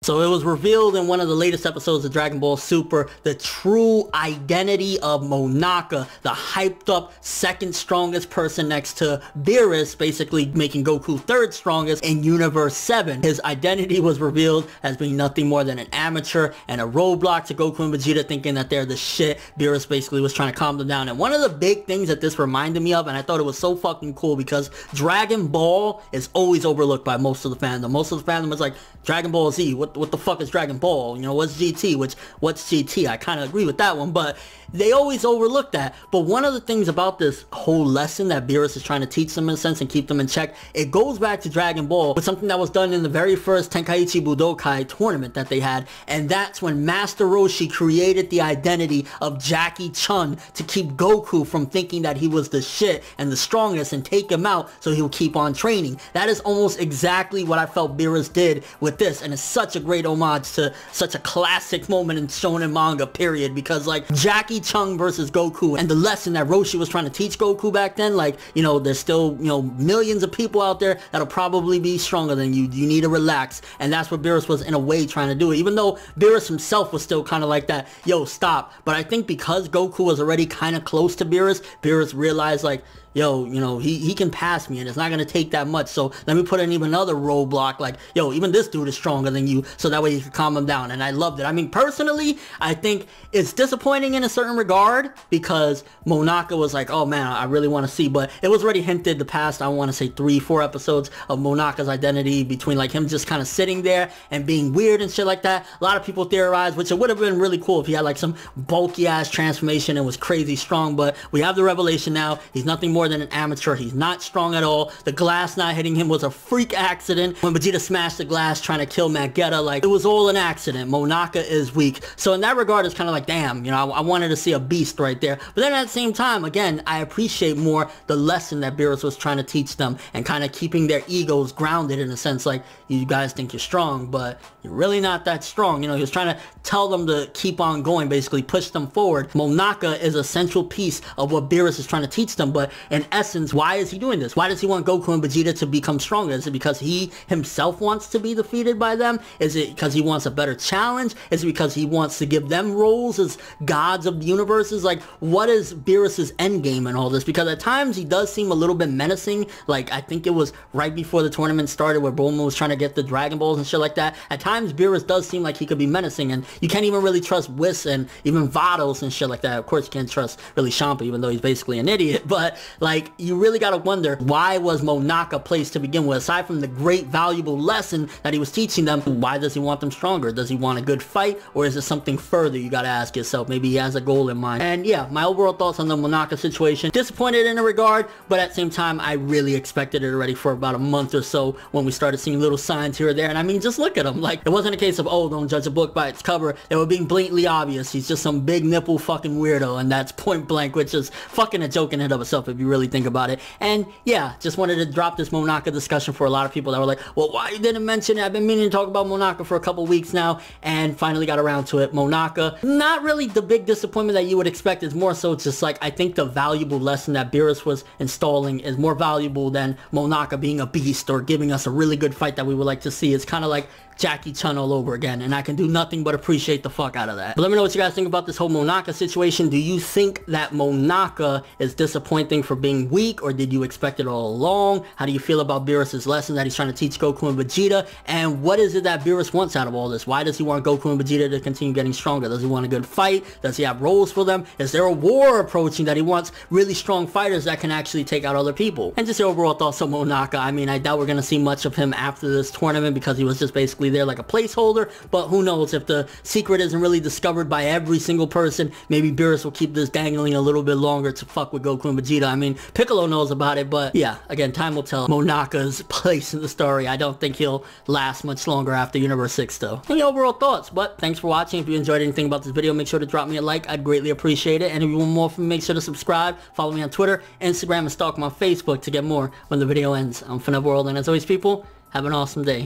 So it was revealed in one of the latest episodes of Dragon Ball Super, the true identity of Monaka, the hyped up second strongest person next to Beerus, basically making Goku third strongest in Universe 7. His identity was revealed as being nothing more than an amateur and a roadblock to Goku and Vegeta, thinking that they're the shit. Beerus basically was trying to calm them down. And one of the big things that this reminded me of, and I thought it was so fucking cool, because Dragon Ball is always overlooked by most of the fandom. Most of the fandom is like, Dragon Ball Z, what the fuck is Dragon Ball? You know, what's GT? What's GT? I kind of agree with that one, but they always overlook that. But one of the things about this whole lesson that Beerus is trying to teach them, in a sense, and keep them in check, it goes back to Dragon Ball with something that was done in the very first Tenkaichi Budokai tournament that they had, and that's when Master Roshi created the identity of Jackie Chun to keep Goku from thinking that he was the shit and the strongest and take him out so he'll keep on training. That is almost exactly what I felt Beerus did with this, and it's such a great homage to such a classic moment in shonen manga, period, because like Jackie Chun versus Goku, and the lesson that Roshi was trying to teach Goku back then, like, you know, there's still, you know, millions of people out there that'll probably be stronger than you. You need to relax, and that's what Beerus was in a way trying to do, even though Beerus himself was still kind of like that, yo, stop. But I think because Goku was already kind of close to Beerus realized like, yo, you know, he can pass me and it's not going to take that much, so let me put in even another roadblock, like, yo, even this dude is stronger than you, so that way you can calm him down. And I loved it. I mean, personally, I think it's disappointing in a certain regard, because Monaka was like, oh man, I really want to see, but it was already hinted the past, I want to say 3-4 episodes of Monaka's identity, between like him just kind of sitting there and being weird and shit like that. A lot of people theorized, which it would have been really cool if he had like some bulky ass transformation and was crazy strong, but we have the revelation now. He's nothing more than an amateur. He's not strong at all. The glass not hitting him was a freak accident. When Vegeta smashed the glass trying to kill Magetta, like, it was all an accident. Monaka is weak. So in that regard, it's kind of like, damn, you know, I wanted to see a beast right there. But then at the same time, again, I appreciate more the lesson that Beerus was trying to teach them, and kind of keeping their egos grounded, in a sense, like, you guys think you're strong, but you're really not that strong. You know, he was trying to tell them to keep on going, basically push them forward. Monaka is a central piece of what Beerus is trying to teach them, but in essence, why is he doing this? Why does he want Goku and Vegeta to become stronger? Is it because he himself wants to be defeated by them? Is it because he wants a better challenge? Is it because he wants to give them roles as gods of the universes? Like, what is Beerus's endgame in all this? Because at times he does seem a little bit menacing. Like, I think it was right before the tournament started where Bulma was trying to get the Dragon Balls and shit like that. At times Beerus does seem like he could be menacing, and you can't even really trust Whis and even Vados and shit like that. Of course you can't trust really Champa, even though he's basically an idiot, but like, you really gotta wonder, why was Monaka placed to begin with? Aside from the great valuable lesson that he was teaching them, why does he want them stronger? Does he want a good fight, or is it something further? You gotta ask yourself. Maybe he has a goal in mind. And yeah, my overall thoughts on the Monaka situation, disappointed in a regard, but at the same time, I really expected it already for about a month or so, when we started seeing little signs here or there. And I mean, just look at him. Like, it wasn't a case of, oh, don't judge a book by its cover. They were being blatantly obvious. He's just some big nipple fucking weirdo, and that's point blank, which is fucking a joke in and of itself if you really think about it. And yeah, just wanted to drop this Monaka discussion for a lot of people that were like, well, why you didn't mention it? I've been meaning to talk about Monaka for a couple weeks now, and finally got around to it. Monaka, not really the big disappointment that you would expect. It's more so just like, I think the valuable lesson that Beerus was installing is more valuable than Monaka being a beast or giving us a really good fight that we would like to see. It's kind of like Jackie Chun all over again, and I can do nothing but appreciate the fuck out of that. But let me know what you guys think about this whole Monaka situation. Do you think that Monaka is disappointing for being weak, or did you expect it all along? How do you feel about Beerus' lesson that he's trying to teach Goku and Vegeta? And what is it that Beerus wants out of all this? Why does he want Goku and Vegeta to continue getting stronger? Does he want a good fight? Does he have roles for them? Is there a war approaching that he wants really strong fighters that can actually take out other people? And just your overall thoughts on Monaka. I mean, I doubt we're going to see much of him after this tournament, because he was just basically there like a placeholder, but who knows, if the secret isn't really discovered by every single person, maybe Beerus will keep this dangling a little bit longer to fuck with Goku and Vegeta. I mean, Piccolo knows about it, but yeah, again, time will tell Monaka's place in the story. I don't think he'll last much longer after Universe 6 though. Any overall thoughts? But thanks for watching. If you enjoyed anything about this video, make sure to drop me a like. I'd greatly appreciate it. And if you want more from me, make sure to subscribe, follow me on Twitter, Instagram, and stalk me on Facebook to get more when the video ends. I'm ForneverWorld, and as always, people, have an awesome day.